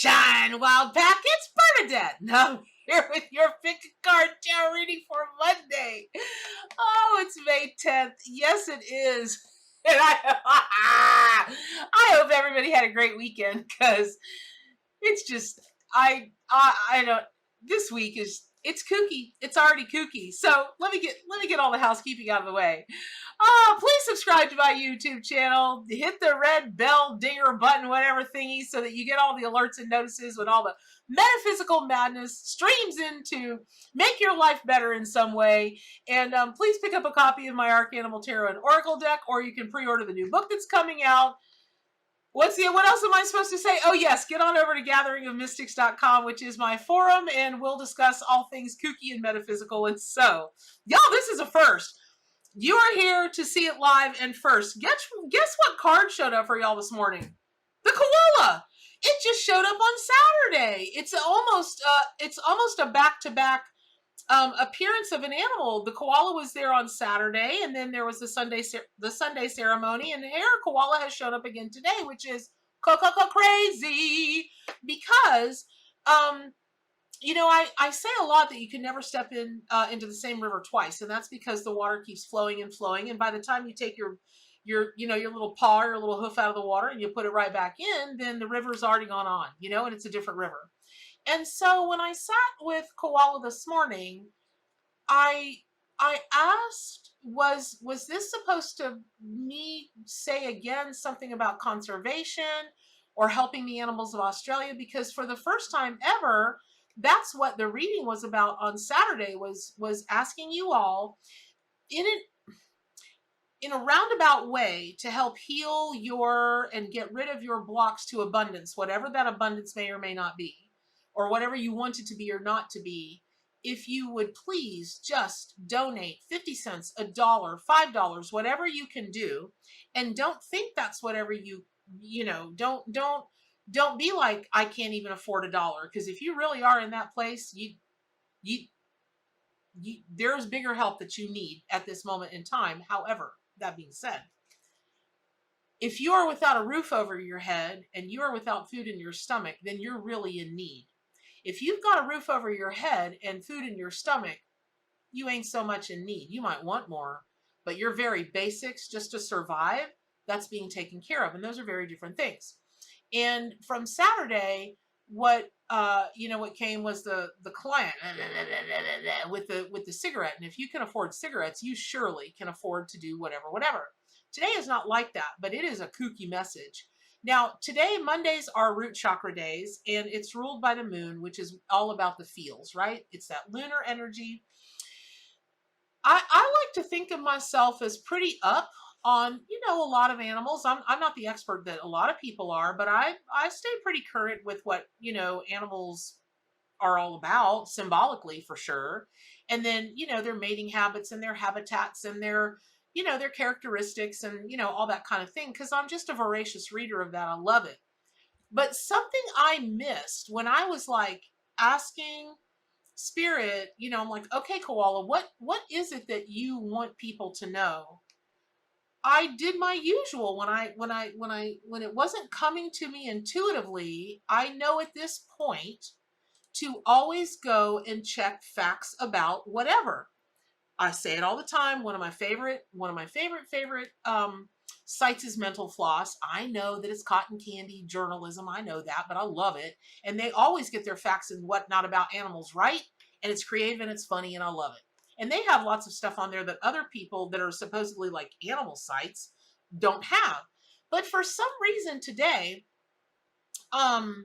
Shine, Wild Pack, it's Bernadette. Now I'm here with your pick a card tarot reading for Monday. Oh, it's May 10th. Yes, it is. And I hope everybody had a great weekend because it's just I don't this week is it's kooky. It's already kooky. So let me get all the housekeeping out of the way. Please subscribe to my YouTube channel. Hit the red bell dinger button, whatever thingy, so that you get all the alerts and notices when all the metaphysical madness streams in to make your life better in some way. And please pick up a copy of my Arcanimal Tarot and Oracle deck, or you can pre-order the new book that's coming out. What else am I supposed to say? Oh, yes, get on over to gatheringofmystics.com, which is my forum, and we'll discuss all things kooky and metaphysical. And so, y'all, this is a first. You are here to see it live and first. Guess what card showed up for y'all this morning? The koala. It just showed up on Saturday. It's almost a back-to-back appearance of an animal. The koala was there on Saturday, and then there was the Sunday ceremony, and here koala has shown up again today, which is crazy because I say a lot that you can never step into the same river twice, and that's because the water keeps flowing and flowing, and by the time you take your little paw or your little hoof out of the water and you put it right back in, then the river's already gone on, and it's a different river. And so when I sat with koala this morning, I asked, was this supposed to me say again something about conservation or helping the animals of Australia? Because for the first time ever, that's what the reading was about on Saturday, was asking you all in a roundabout way to help heal and get rid of your blocks to abundance, whatever that abundance may or may not be, or whatever you want it to be or not to be. If you would please just donate 50 cents, $1, $5, whatever you can do, and don't think that's whatever don't be like, I can't even afford $1, because if you really are in that place, there's bigger help that you need at this moment in time. However, that being said, if you are without a roof over your head and you are without food in your stomach, then you're really in need. If you've got a roof over your head and food in your stomach, you ain't so much in need. You might want more, but your very basics just to survive, that's being taken care of. And those are very different things. And from Saturday, what came was the client with the cigarette. And if you can afford cigarettes, you surely can afford to do whatever. Today is not like that, but it is a kooky message. Now, today, Mondays are Root Chakra days, and it's ruled by the moon, which is all about the feels, right? It's that lunar energy. I like to think of myself as pretty up on, a lot of animals. I'm not the expert that a lot of people are, but I stay pretty current with what, animals are all about, symbolically for sure. And then, their mating habits and their habitats and their characteristics and, all that kind of thing, because I'm just a voracious reader of that. I love it. But something I missed when I was like asking Spirit, I'm like, okay, koala, what is it that you want people to know? I did my usual when it wasn't coming to me intuitively. I know at this point to always go and check facts about whatever. I say it all the time. One of my favorite sites is Mental Floss. I know that it's cotton candy journalism. I know that, but I love it. And they always get their facts and whatnot about animals right. And it's creative and it's funny and I love it. And they have lots of stuff on there that other people that are supposedly like animal sites don't have. But for some reason today, the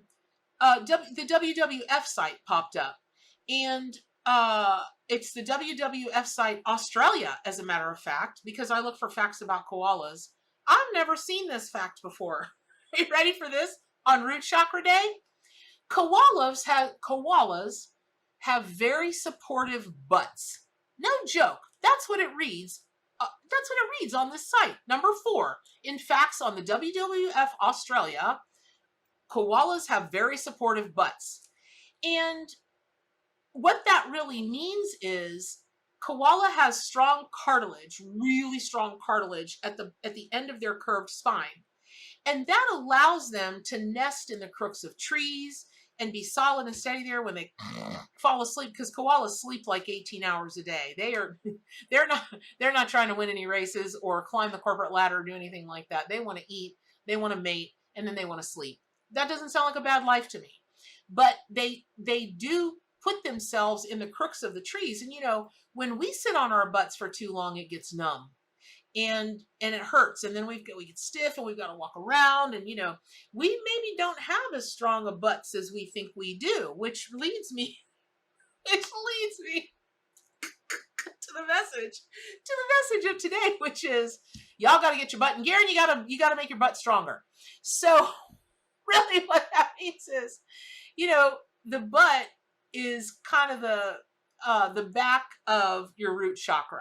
WWF site popped up. And it's the WWF site Australia, as a matter of fact, because I look for facts about koalas. I've never seen this fact before. Are you ready for this? On Root Chakra Day, koalas have very supportive butts. No joke. That's what it reads. That's what it reads on this site. Number 4, in facts on the WWF Australia, koalas have very supportive butts. And what that really means is koala has strong cartilage, really strong cartilage at the end of their curved spine. And that allows them to nest in the crooks of trees and be solid and steady there when they fall asleep, because koalas sleep like 18 hours a day. They're not they're not trying to win any races or climb the corporate ladder or do anything like that. They want to eat, they want to mate, and then they want to sleep. That doesn't sound like a bad life to me. But they do put themselves in the crooks of the trees. And when we sit on our butts for too long, it gets numb and it hurts, and then we get stiff and we've got to walk around, and we maybe don't have as strong a butts as we think we do, which leads me to the message of today, which is y'all got to get your butt in gear, and you got to make your butt stronger. So really what that means is the butt is kind of the back of your root chakra.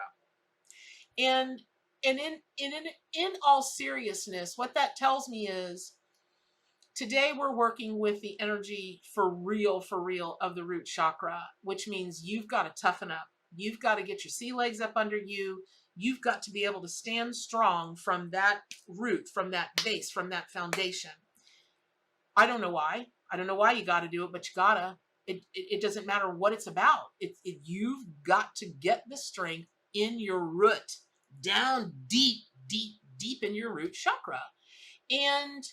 And in all seriousness, what that tells me is today we're working with the energy for real of the root chakra, which means you've got to toughen up. You've got to get your sea legs up under you. You've got to be able to stand strong from that root, from that base, from that foundation. I don't know why. I don't know why you got to do it, but you gotta. It doesn't matter what it's about. You've got to get the strength in your root, down deep in your root chakra. And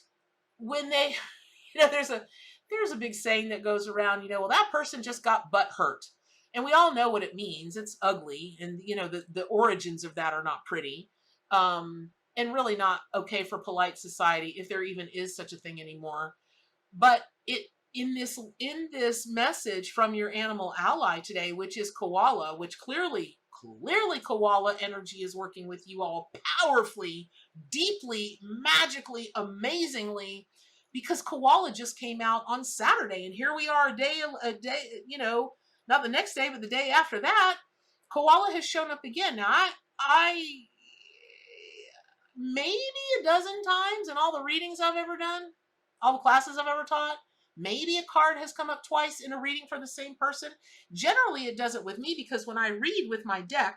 when they, there's a big saying that goes around, well, that person just got butt hurt. And we all know what it means. It's ugly. And, the origins of that are not pretty. And really not okay for polite society, if there even is such a thing anymore. But in this message from your animal ally today, which is koala, which clearly koala energy is working with you all powerfully, deeply, magically, amazingly, because koala just came out on Saturday, and here we are a day, not the next day, but the day after that, koala has shown up again. Now, I maybe a dozen times in all the readings I've ever done, all the classes I've ever taught, maybe a card has come up twice in a reading for the same person. Generally, it does it with me, because when I read with my deck,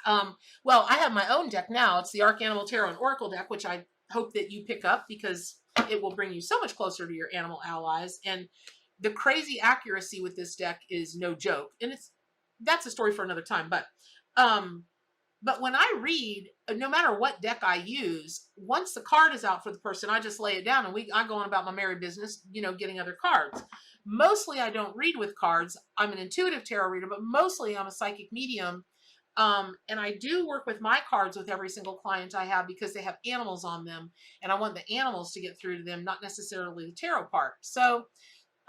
well, I have my own deck now. It's the Arcanimal Tarot and Oracle deck, which I hope that you pick up, because it will bring you so much closer to your animal allies. And the crazy accuracy with this deck is no joke. And that's a story for another time. But when I read, no matter what deck I use, once the card is out for the person, I just lay it down and I go on about my merry business, getting other cards. Mostly I don't read with cards. I'm an intuitive tarot reader, but mostly I'm a psychic medium. And I do work with my cards with every single client I have, because they have animals on them, and I want the animals to get through to them, not necessarily the tarot part. So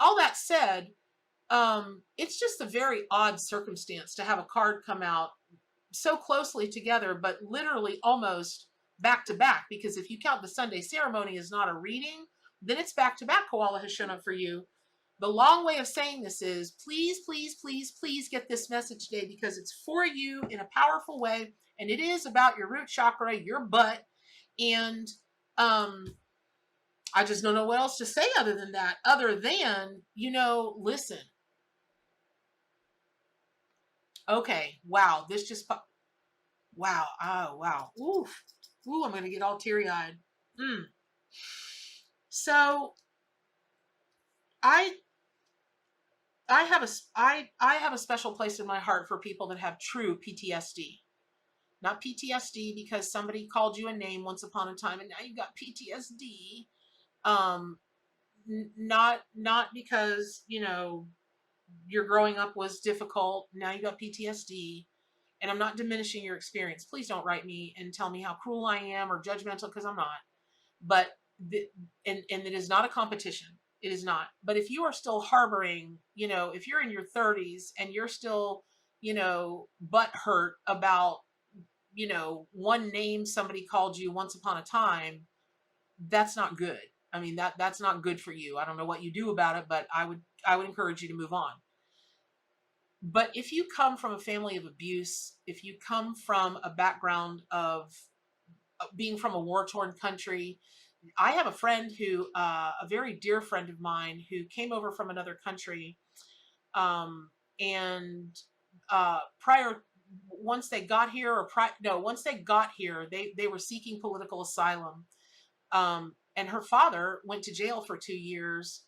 all that said, it's just a very odd circumstance to have a card come out so closely together, but literally almost back to back, because if you count the Sunday ceremony as not a reading, then it's back to back. Koala has shown up for you. The long way of saying this is, please, please, please, please get this message today, because it's for you in a powerful way, and it is about your root chakra, your butt, and I just don't know what else to say other than that, listen. Okay, wow, this just, wow, oh, wow, ooh, I'm going to get all teary-eyed. So, I have a special place in my heart for people that have true PTSD. Not PTSD because somebody called you a name once upon a time and now you got PTSD. Not because, your growing up was difficult. Now you got PTSD. And I'm not diminishing your experience. Please don't write me and tell me how cruel I am or judgmental, because I'm not. But, and it is not a competition. It is not. But if you are still harboring, if you're in your 30s and you're still, butt hurt about, one name somebody called you once upon a time, that's not good. I mean, that's not good for you. I don't know what you do about it, but I would encourage you to move on. But if you come from a family of abuse, if you come from a background of being from a war-torn country, I have a friend who, a very dear friend of mine, who came over from another country, and once they got here, they were seeking political asylum. And her father went to jail for 2 years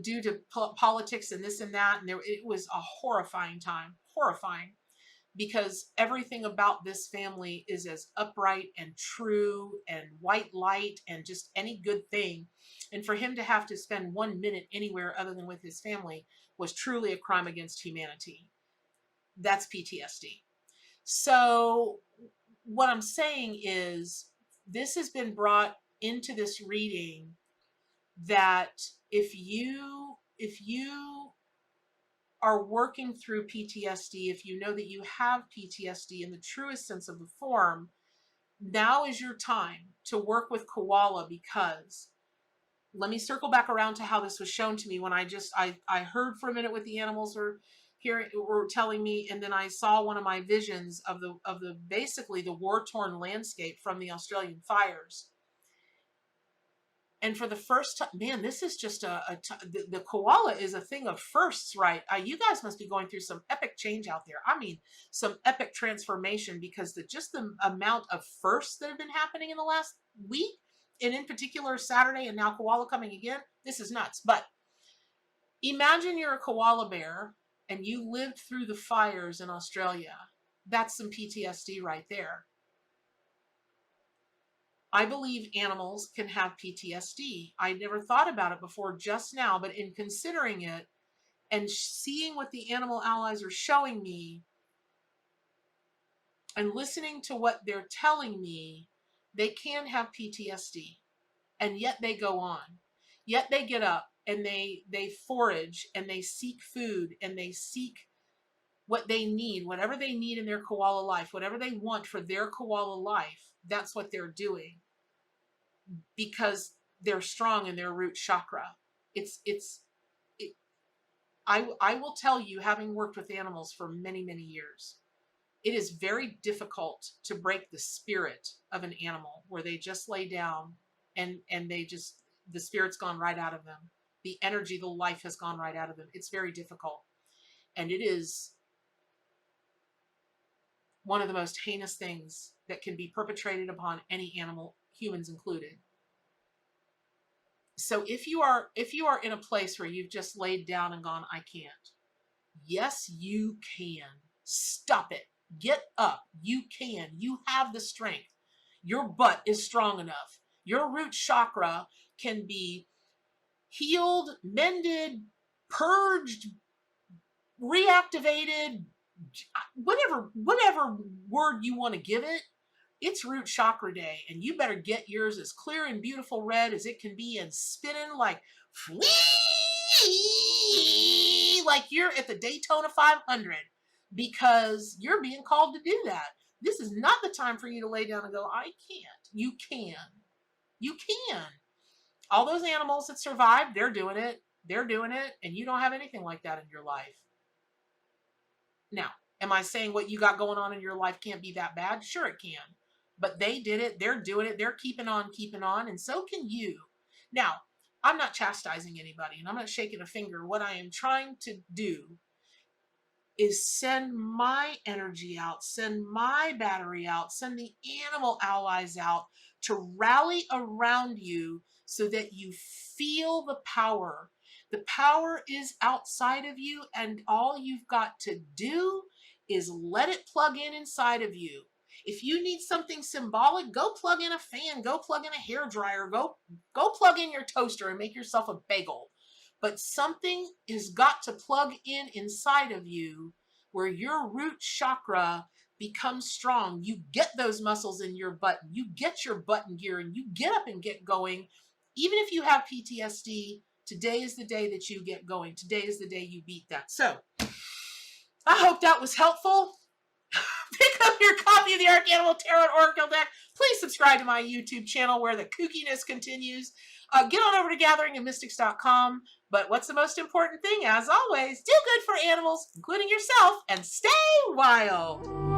due to politics and this and that. And it was a horrifying time, horrifying, because everything about this family is as upright and true and white light and just any good thing. And for him to have to spend 1 minute anywhere other than with his family was truly a crime against humanity. That's PTSD. So what I'm saying is, this has been brought into this reading that if you are working through PTSD, if you know that you have PTSD in the truest sense of the form, now is your time to work with koala. Because let me circle back around to how this was shown to me when I heard for a minute what the animals were telling me, and then I saw one of my visions of the basically the war-torn landscape from the Australian fires. And for the first time, man, this is just the koala is a thing of firsts, right? You guys must be going through some epic change out there. I mean, some epic transformation, because just the amount of firsts that have been happening in the last week, and in particular Saturday, and now koala coming again, this is nuts. But imagine you're a koala bear and you lived through the fires in Australia. That's some PTSD right there. I believe animals can have PTSD. I never thought about it before just now, but in considering it and seeing what the animal allies are showing me and listening to what they're telling me, they can have PTSD. And yet they go on. Yet they get up and they forage and they seek food and they seek what they need, whatever they need in their koala life, whatever they want for their koala life. That's what they're doing, because they're strong in their root chakra. I will tell you, having worked with animals for many, many years, it is very difficult to break the spirit of an animal where they just lay down and the spirit's gone right out of them. The energy, the life has gone right out of them. It's very difficult. And it is one of the most heinous things that can be perpetrated upon any animal, humans included. So if you are in a place where you've just laid down and gone, I can't. Yes, you can. Stop it. Get up. You can. You have the strength. Your butt is strong enough. Your root chakra can be healed, mended, purged, reactivated, whatever word you want to give it. It's root chakra day, and you better get yours as clear and beautiful red as it can be and spinning like you're at the Daytona 500, because you're being called to do that. This is not the time for you to lay down and go, I can't. You can. You can. All those animals that survived, they're doing it. They're doing it, and you don't have anything like that in your life. Now, am I saying what you got going on in your life can't be that bad? Sure it can. But they did it. They're doing it. They're keeping on, and so can you. Now, I'm not chastising anybody, and I'm not shaking a finger. What I am trying to do is send my energy out, send my battery out, send the animal allies out to rally around you so that you feel the power. The power is outside of you, and all you've got to do is let it plug in inside of you. If you need something symbolic, go plug in a fan, go plug in a hairdryer, go plug in your toaster and make yourself a bagel. But something has got to plug in inside of you where your root chakra becomes strong. You get those muscles in your butt, you get your butt in gear, and you get up and get going. Even if you have PTSD, today is the day that you get going. Today is the day you beat that. So I hope that was helpful. Pick up your copy of the Arcanimal Tarot Oracle deck. Please subscribe to my YouTube channel where the kookiness continues. Get on over to gatheringofmystics.com. But what's the most important thing? As always, do good for animals, including yourself, and stay wild.